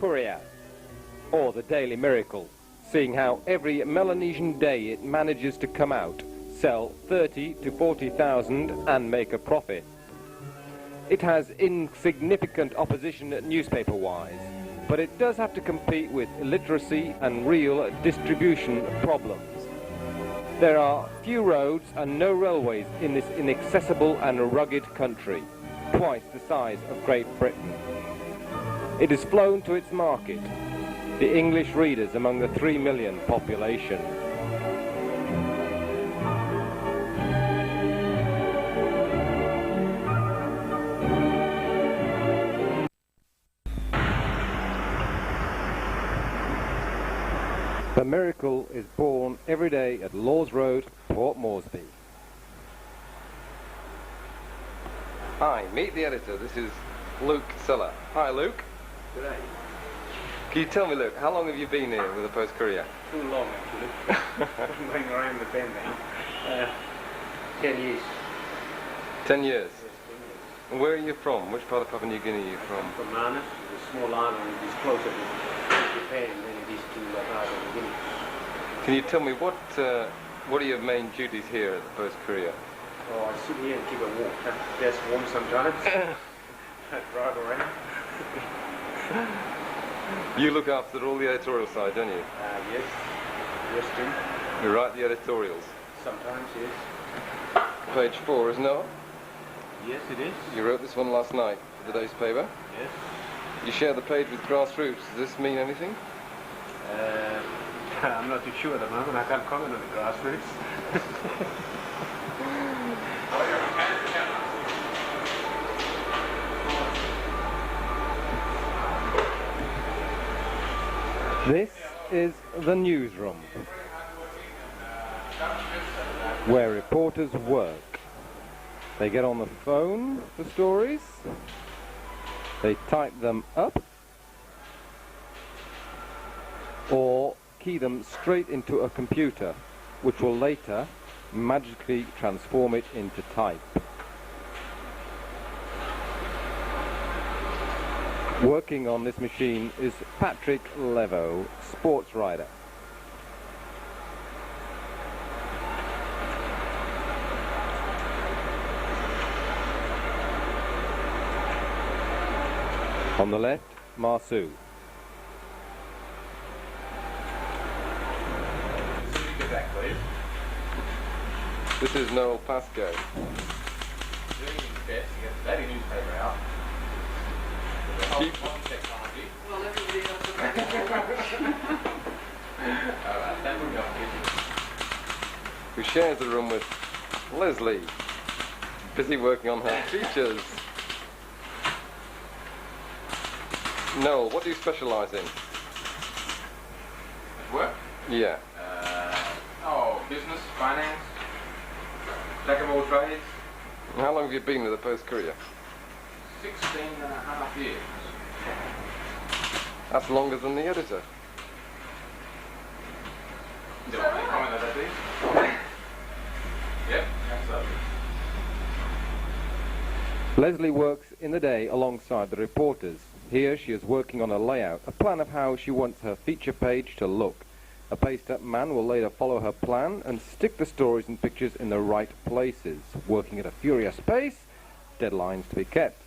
Courier, or the Daily Miracle, seeing how every Melanesian day it manages to come out, sell 30 to 40,000 and make a profit. It has insignificant opposition newspaper-wise, but it does have to compete with illiteracy and real distribution problems. There are few roads and no railways in this inaccessible and rugged country, twice the size of Great Britain. It is flown to its market, the English readers among the 3 million population. The Miracle is born every day at Laws Road, Port Moresby. Hi, meet the editor. This is Luke Siller. Hi, Luke. Good day. Can you tell me, Luke, how long have you been here with the Post Courier? Too long, actually. I've been going around the bend now. 10 years. 10 years? Yes, 10 years. And where are you from? Which part of Papua New Guinea are you from? I'm from Manus, a small island which is closer to Japan than it is to Papua New Guinea. Can you tell me what are your main duties here at the Post Courier? Oh, I sit here and keep it warm. That's warm sometimes. I drive around. You look after all the editorial side, don't you? Yes. Yes, do. You write the editorials? Sometimes, yes. Page 4, isn't it? Yes, it is. You wrote this one last night for the day's paper? Yes. You share the page with Grassroots. Does this mean anything? I'm not too sure at the moment. I can't comment on the grassroots. This is the newsroom, where reporters work. They get on the phone for stories, they type them up, or key them straight into a computer, which will later magically transform it into type. Working on this machine is Patrick Levo, sports writer. On the left, Marsu. Get back, please. This is Noel Pascoe. Doing his best to get the daily newspaper out. Keep Technology. Well, everybody else Alright, that would go who shares the room with Leslie, busy working on her features. Noel, what do you specialise in? At work? Yeah. Business, finance, jack of all trades. And how long have you been with the Post Courier? 16 and a half years. That's longer than the editor. Do you want any comment on that, please? Yep, absolutely. Leslie works in the day alongside the reporters. Here she is working on a layout, a plan of how she wants her feature page to look. A paced-up man will later follow her plan and stick the stories and pictures in the right places, working at a furious pace, deadlines to be kept.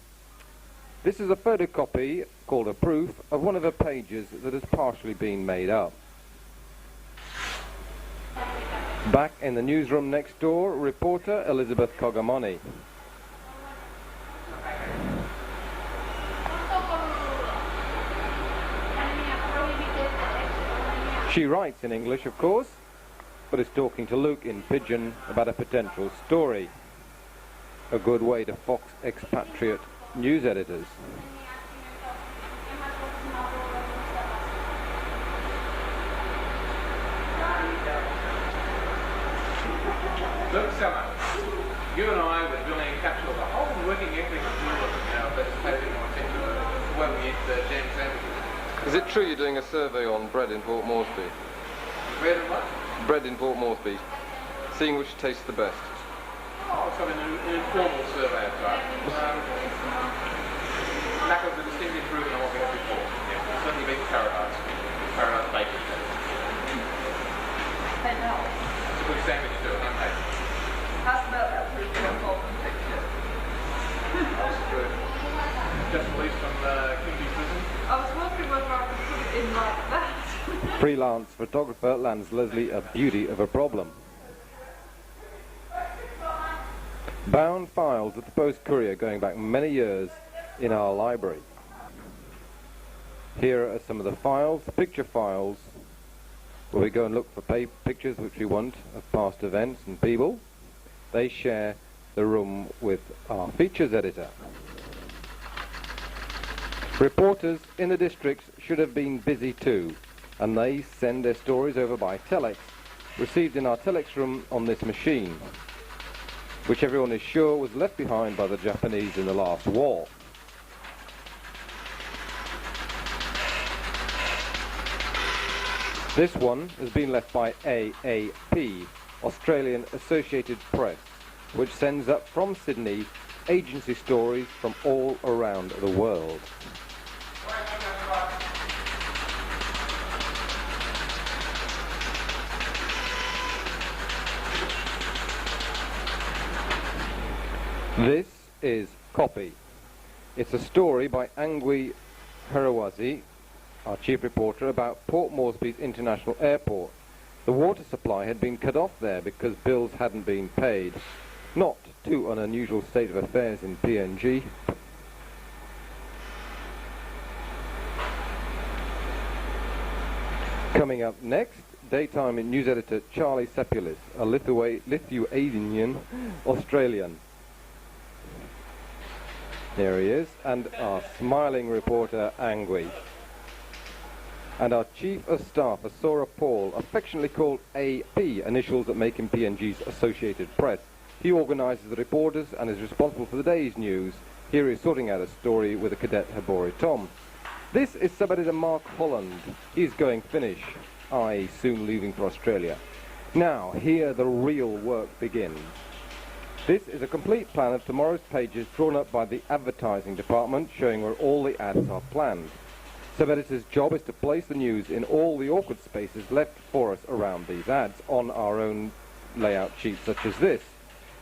This is a photocopy, called a proof, of one of her pages that has partially been made up. Back in the newsroom next door, reporter Elizabeth Kogamoni. She writes in English, of course, but is talking to Luke in Pidgin about a potential story. A good way to fox expatriate news editors. Look, Summer, you and I were doing a capsule of the whole working ethic of journalism now, but it's paid a bit more attention to it when we eat jam sandwiches. Is it true you're doing a survey on bread in Port Moresby? Bread and what? Bread in Port Moresby. Seeing which tastes the best. Oh, it's an informal survey of type. Lack of the distinct improvement on what we had before. Yeah, certainly beef paradise. Paradise bacon. Hey, no. It's a good sandwich too, okay. How about that pretty golden picture? That's good. Just released from the Kimby prison. I was wondering whether I could put it in like that. Freelance photographer lands Leslie a beauty of a problem. Bound files of the Post Courier going back many years in our library. Here are some of the files, picture files, where we go and look for pictures which we want of past events and people. They share the room with our features editor. Reporters in the districts should have been busy too, and they send their stories over by telex, received in our telex room on this machine, which everyone is sure was left behind by the Japanese in the last war. This one has been left by AAP, Australian Associated Press, which sends up from Sydney agency stories from all around the world. This is Copy. It's a story by Angui Harawazi, our chief reporter, about Port Moresby's International Airport. The water supply had been cut off there because bills hadn't been paid. Not too an unusual state of affairs in PNG. Coming up next, daytime news editor Charlie Sepulis, a Lithuanian Australian. Here he is, and our smiling reporter Angui. And our Chief of Staff, Asora Paul, affectionately called AP, initials that make him PNG's Associated Press. He organises the reporters and is responsible for the day's news. Here he is sorting out a story with a cadet Habori Tom. This is sub-editor Mark Holland. He's going Finnish, i.e. soon leaving for Australia. Now, here the real work begins. This is a complete plan of tomorrow's pages drawn up by the advertising department, showing where all the ads are planned. Sub-editor's job is to place the news in all the awkward spaces left for us around these ads on our own layout sheet, such as this,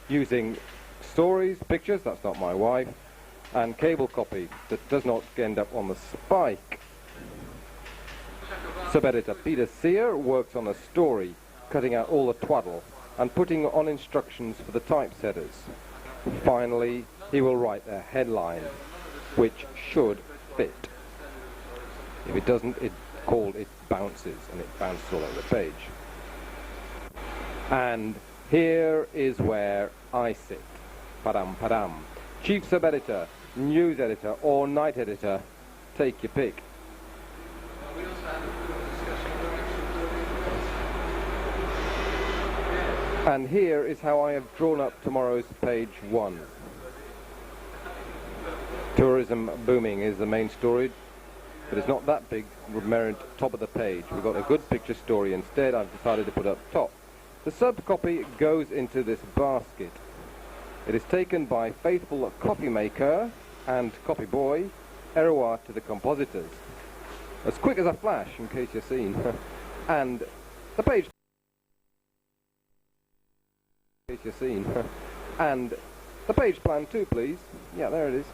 using stories, pictures, that's not my wife, and cable copy that does not end up on the spike. Sub-editor Peter Sear works on a story, cutting out all the twaddle and putting on instructions for the typesetters. Finally, he will write a headline, which should fit. If it doesn't, it bounces, and it bounces all over the page. And here is where I sit. Padam padam. Chief sub-editor, news editor, or night editor, take your pick. And here is how I have drawn up tomorrow's page 1. Tourism booming is the main story, but it's not that big. We've merit top of the page. We've got a good picture story instead. I've decided to put up top. The sub-copy goes into this basket. It is taken by faithful copy maker and copy boy, Erewa to the compositors. As quick as a flash, in case you're seen. And the page... in case you're seen. And the page plan too, please. Yeah, there it is.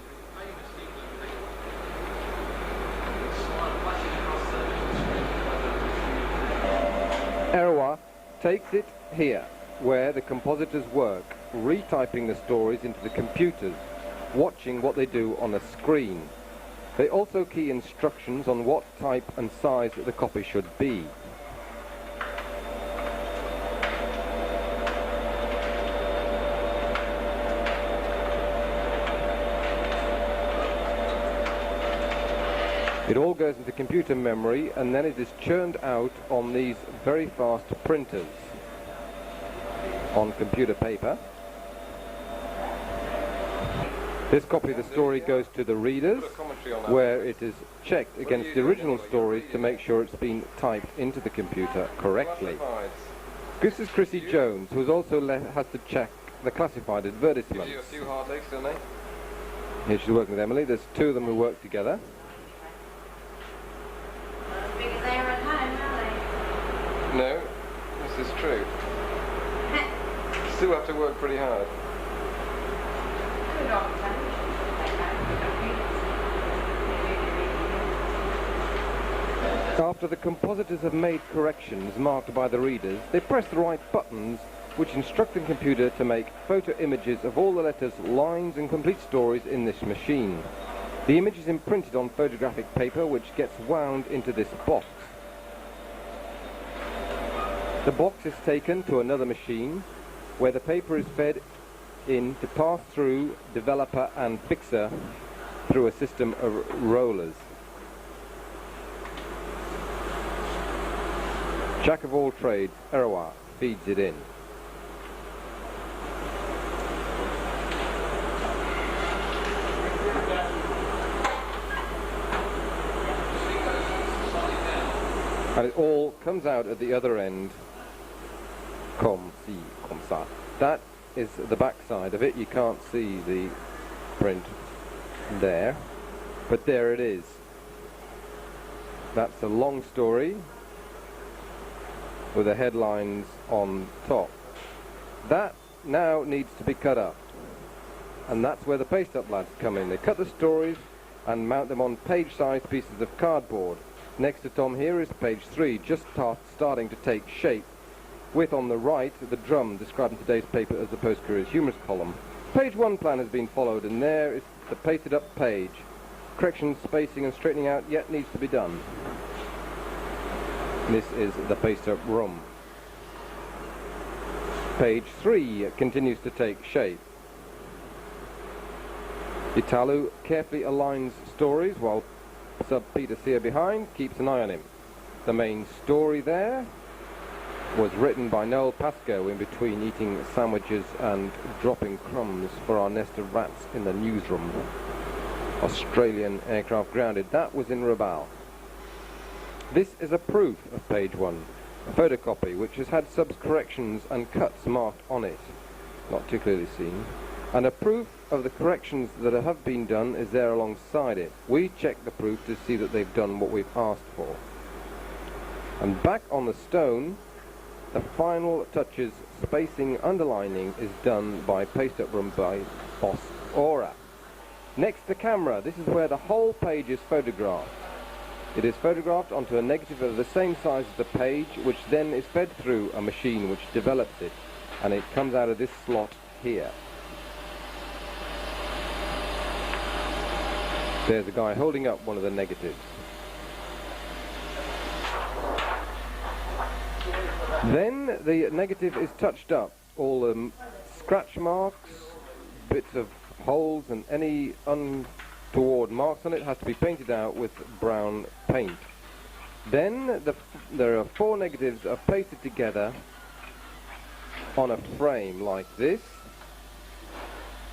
Erewa takes it here, where the compositors work, retyping the stories into the computers, watching what they do on a screen. They also key instructions on what type and size the copy should be. It all goes into computer memory, and then it is churned out on these very fast printers on computer paper. This copy of the story goes to the readers, where it is checked against the original stories to make sure it's been typed into the computer correctly. This is Chrissy Jones, who also has to check the classified advertisements. A few hard legs, don't they? Here she's working with Emily. There's two of them who work together. No, this is true. Still have to work pretty hard. Good on television, like that. After the compositors have made corrections marked by the readers, they press the right buttons which instruct the computer to make photo images of all the letters, lines and complete stories in this machine. The image is imprinted on photographic paper which gets wound into this box. The box is taken to another machine where the paper is fed in to pass through developer and fixer through a system of rollers. Jack of all trades, Erawa, feeds it in. And it all comes out at the other end, comme ça. That is the back side of it. You can't see the print there, but there it is. That's a long story with the headlines on top. That now needs to be cut up, and that's where the paste-up lads come in. They cut the stories and mount them on page-sized pieces of cardboard. Next to Tom here is page 3, just starting to take shape, with on the right the drum described in today's paper as the Post Courier's humorous column. Page 1 plan has been followed, and there is the pasted up page. Corrections, spacing and straightening out yet needs to be done. This is the paste up room. Page 3 continues to take shape. Italu carefully aligns stories while Sub Peter Sear behind keeps an eye on him. The main story there was written by Noel Pascoe in between eating sandwiches and dropping crumbs for our nest of rats in the newsroom. Australian aircraft grounded. That was in Rabaul. This is a proof of page 1, a photocopy which has had Sub's corrections and cuts marked on it, not too clearly seen, and a proof of the corrections that have been done is there alongside it. We check the proof to see that they've done what we've asked for. And back on the stone, the final touches, spacing, underlining, is done by paste-up room by Post Courier. Next, the camera. This is where the whole page is photographed. It is photographed onto a negative of the same size as the page, which then is fed through a machine which develops it, and it comes out of this slot here. There's a guy holding up one of the negatives. Then the negative is touched up. All the scratch marks, bits of holes and any untoward marks on it has to be painted out with brown paint. Then there are 4 negatives are pasted together on a frame like this,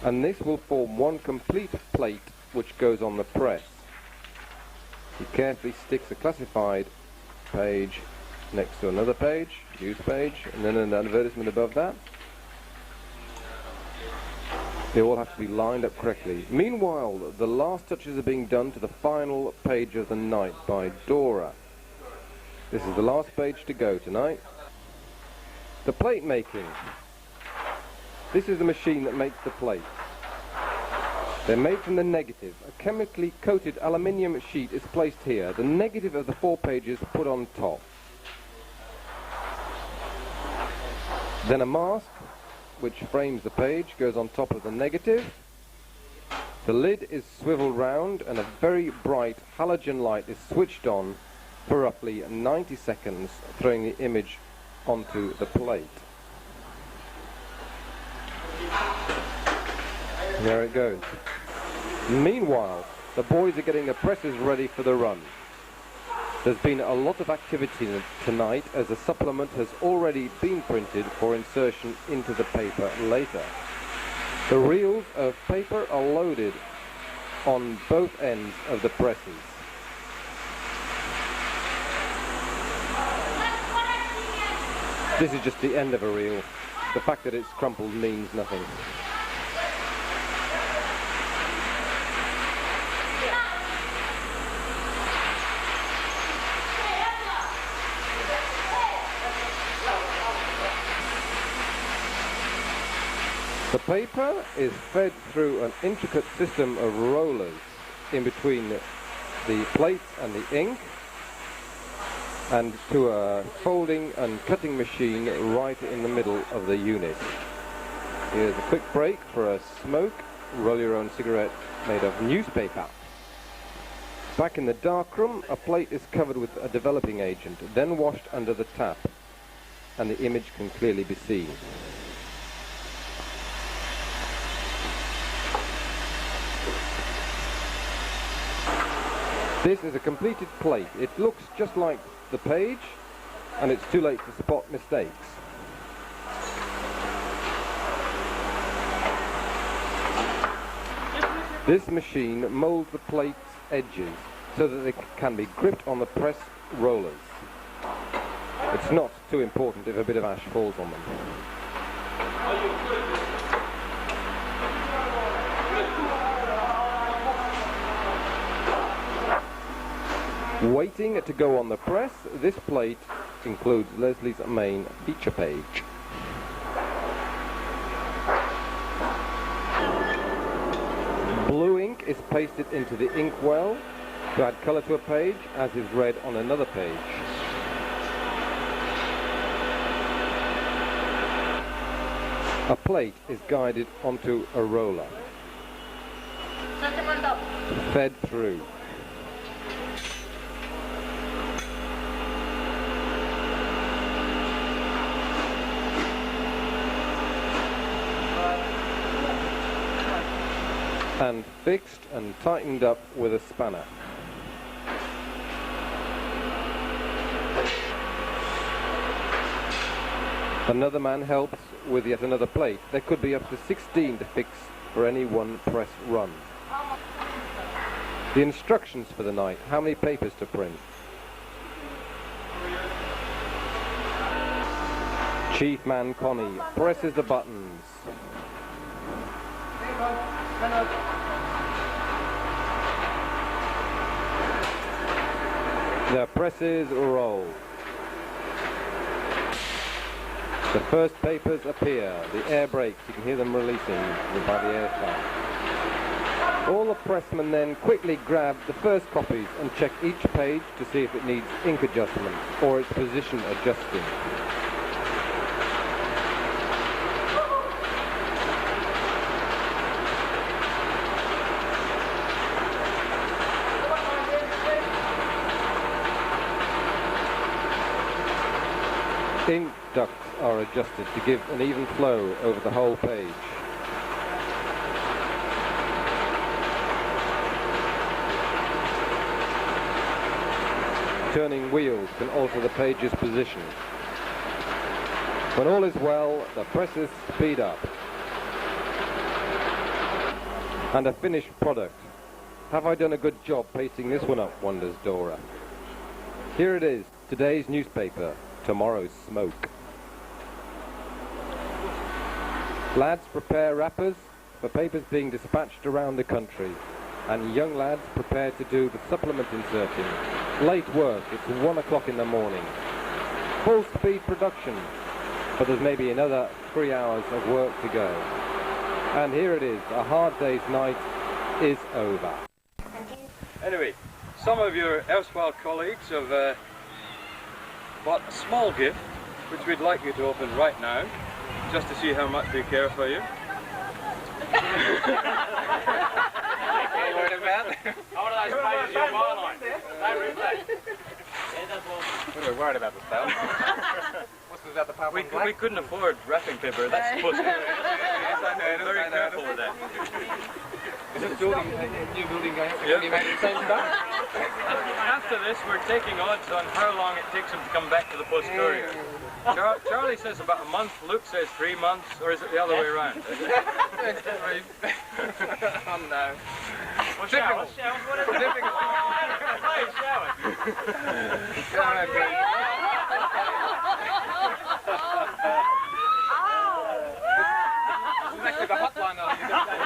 and this will form one complete plate which goes on the press. He carefully sticks a classified page next to another page, news page, and then an advertisement above that. They all have to be lined up correctly. Meanwhile, the last touches are being done to the final page of the night by Dora. This is the last page to go tonight. The plate making. This is the machine that makes the plates. They're made from the negative. A chemically coated aluminium sheet is placed here. The negative of the 4 pages put on top. Then a mask, which frames the page, goes on top of the negative. The lid is swiveled round and a very bright halogen light is switched on for roughly 90 seconds, throwing the image onto the plate. There it goes. Meanwhile, the boys are getting the presses ready for the run. There's been a lot of activity tonight as a supplement has already been printed for insertion into the paper later. The reels of paper are loaded on both ends of the presses. This is just the end of a reel. The fact that it's crumpled means nothing. The paper is fed through an intricate system of rollers in between the plates and the ink, and to a folding and cutting machine right in the middle of the unit. Here's a quick break for a smoke, roll your own cigarette made of newspaper. Back in the darkroom, a plate is covered with a developing agent, then washed under the tap, and the image can clearly be seen. This is a completed plate. It looks just like the page, and it's too late to spot mistakes. This machine molds the plate's edges so that they can be gripped on the press rollers. It's not too important if a bit of ash falls on them. Waiting to go on the press, this plate includes Leslie's main feature page. Blue ink is pasted into the inkwell to add colour to a page, as is red on another page. A plate is guided onto a roller, fed through. And fixed and tightened up with a spanner. Another man helps with yet another plate. There could be up to 16 to fix for any one press run. The instructions for the night: how many papers to print. Chief man Connie presses the buttons. The presses roll. The first papers appear. The air brakes, you can hear them releasing by the air fan. All the pressmen then quickly grab the first copies and check each page to see if it needs ink adjustment or its position adjusting. Ink ducts are adjusted to give an even flow over the whole page. Turning wheels can alter the page's position. When all is well, the presses speed up. And a finished product. Have I done a good job pasting this one up, wonders Dora. Here it is, today's newspaper. Tomorrow's smoke. Lads prepare wrappers for papers being dispatched around the country, and young lads prepare to do the supplement inserting. Late work, it's 1 o'clock in the morning. Full speed production, but there's maybe another 3 hours of work to go. And here it is, a hard day's night is over. Anyway, some of your erstwhile colleagues have bought a small gift, which we'd like you to open right now, just to see how much we care for you. What are you worried about? How are those pages you're on? They replay. What are we worried about the spell? What's about the purple and black? We couldn't afford wrapping paper, that's supposed to be. Yes, I know. Very careful with that. Is this building, new building going up? Yeah. Have you made the same stuff? After this, we're taking odds on how long it takes them to come back to the Post Courier. Charlie says about a month, Luke says 3 months, or is it the other way around? Oh no. Well, Difficult. Difficult. Please, shower. This is actually the hotline that you don't take.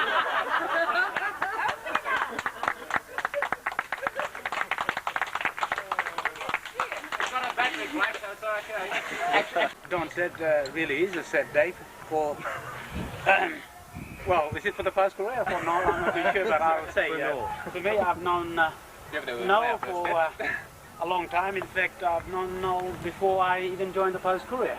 Don said really is a sad day for Well, is it for the Post Courier or not? I'm not too sure, but I would say for me, I've known Noel for a long time. In fact, I've known Noel before I even joined the Post Courier.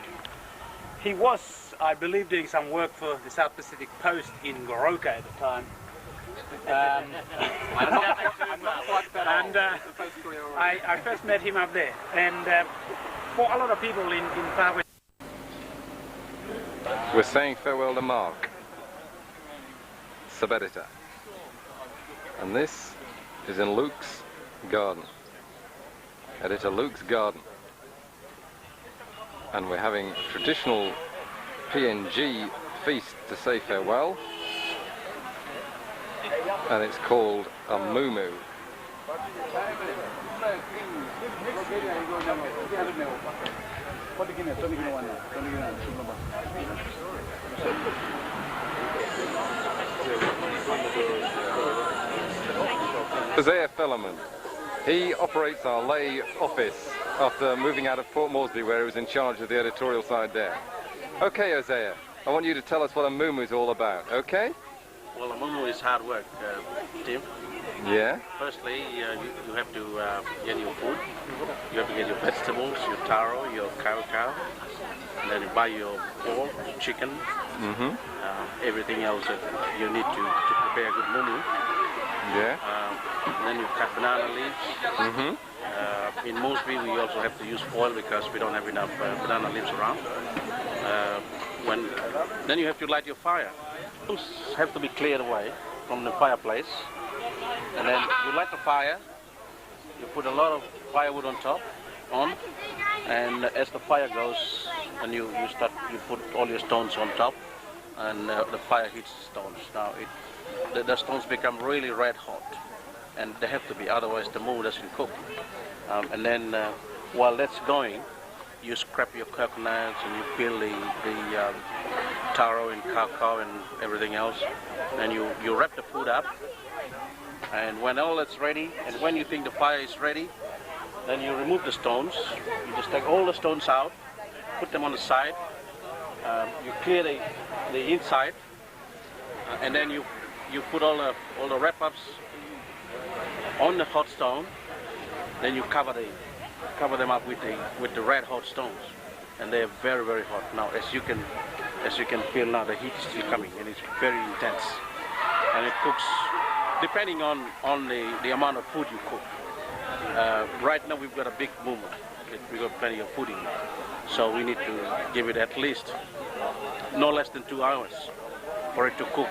He was, I believe, doing some work for the South Pacific Post in Goroka at the time. And I first met him up there. And for a lot of people in Papua, We're saying farewell to Mark Saberita. And this is in Luke's garden. Editor Luke's garden. And we're having a traditional PNG feast to say farewell. And it's called a mumu. Isaiah Fellerman. He operates our lay office after moving out of Port Moresby, where he was in charge of the editorial side there. Okay, Isaiah, I want you to tell us what a mumu is all about, okay? Well, a mumu is hard work, Tim. Yeah? Firstly, you have to get your food. You have to get your vegetables, your taro, your cow, and then you buy your pork, chicken, everything else that you need to prepare a good mumu. Yeah. Then you cut banana leaves. In Moresby, we also have to use foil because we don't have enough banana leaves around. Then you have to light your fire. Those have to be cleared away from the fireplace. And then you light the fire. You put a lot of firewood on top, and as the fire goes, and you put all your stones on top, and the fire hits the stones. Now the stones become really red hot, and they have to be, otherwise the mumu doesn't cook. And then while that's going, you scrap your coconuts and you peel the taro and cacao and everything else, and you wrap the food up. And when all that's ready, and when you think the fire is ready, then you remove the stones. You just take all the stones out, put them on the side. You clear the inside, and then you put all the wrap-ups on the hot stone. Then you cover them up with the red hot stones, and they're very, very hot. Now, as you can feel now, the heat is still coming, and it's very intense, and it cooks depending on the amount of food you cook. Right now we've got a big mumu. We've got plenty of food in there. So we need to give it at least no less than 2 hours for it to cook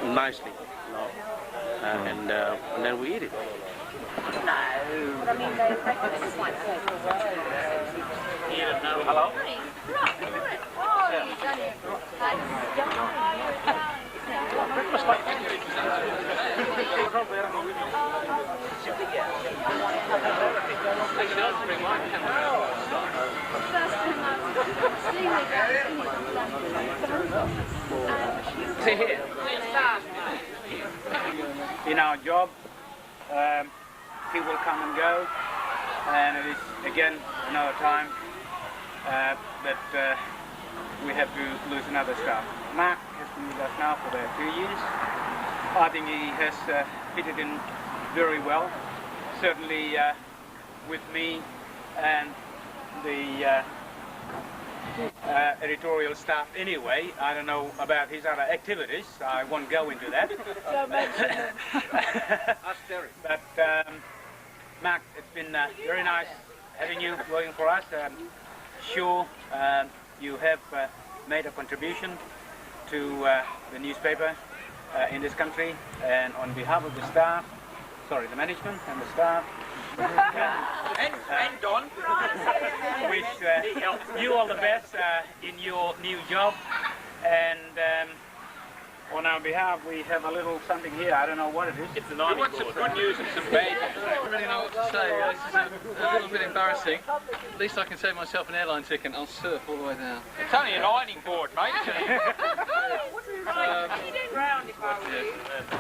nicely. You know? And then we eat it. Hello? Breakfast like in our job, people come and go, and it is again another time that we have to lose another staff. Mark has been with us now for 2 years. I think he has fitted in very well, certainly with me and the editorial staff anyway. I don't know about his other activities, I won't go into that. But Mark, it's been very nice having you working for us. Sure, you have made a contribution to the newspaper in this country, and on behalf of the staff, the management and the staff, and Don, wish you all the best in your new job. And on our behalf, we have a little something here. I don't know what it is. It's an army. We want some good news and some bad news. I don't really know what to say. This is a little bit embarrassing. At least I can save myself an airline ticket and I'll surf all the way down. It's only an ironing board, mate.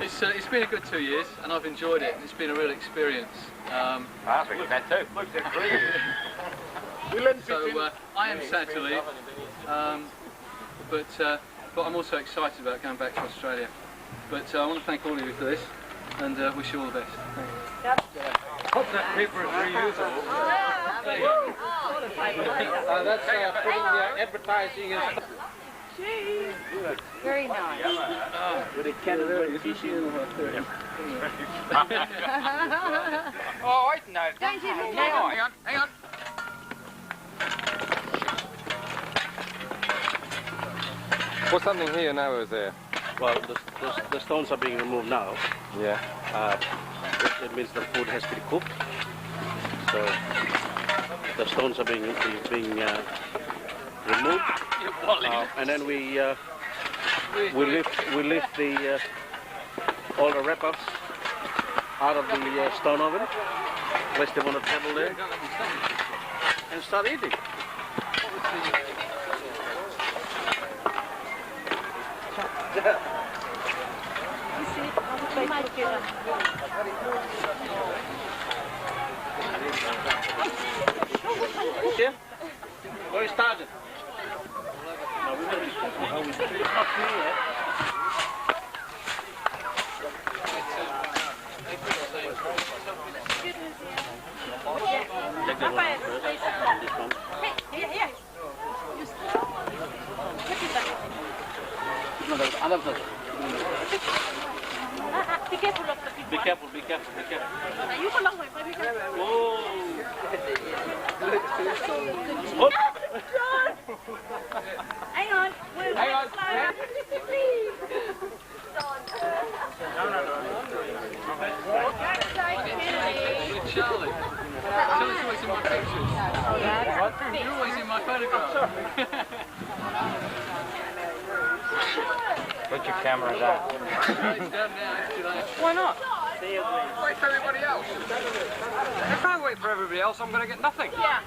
It's been a good 2 years and I've enjoyed it. It's been a real experience. I think that too. So I am sad to leave, but but I'm also excited about going back to Australia. But I want to thank all of you for this, and wish you all the best. Hope that paper is reusable. That's putting the advertising and stuff. Very nice. With a can of tissue. Oh, wait, no. Don't you think Hang on, hang on. What's happening here now, is there? Well, the stones are being removed now. Yeah. It means the food has been cooked. So the stones are being removed, and then we lift the all the wrappers out of the stone oven, place them on the table there, and start eating. Yeah? Where is started? No, we will it's not clear yet. Take that one first, and this one. No, there's another. Be careful of the people. Be careful, be careful, be careful. You go long way, be careful. Oh! Hang on. Hang on. Charlie. Charlie's always in my pictures. You're always in my photograph. Put your camera down. Why not? Wait for everybody else. If I wait for everybody else, I'm going to get nothing. Yeah.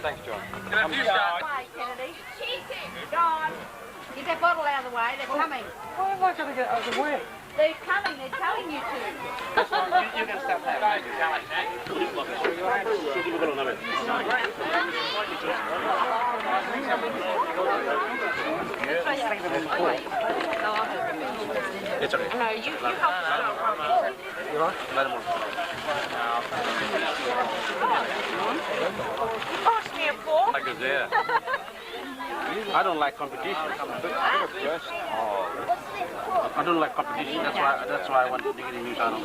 Thanks, John. Can I have you start? Bye, Kennedy. Dawn. Get that bottle out of the way. They're coming. Why am I going to get out of the way? They're coming. They're telling you to. You can stop that. It's okay. No, you help yourself. You want? Let him on. Pass me a fork. Like us there. I don't like competition. I don't like competition. That's why I want to get a new channel.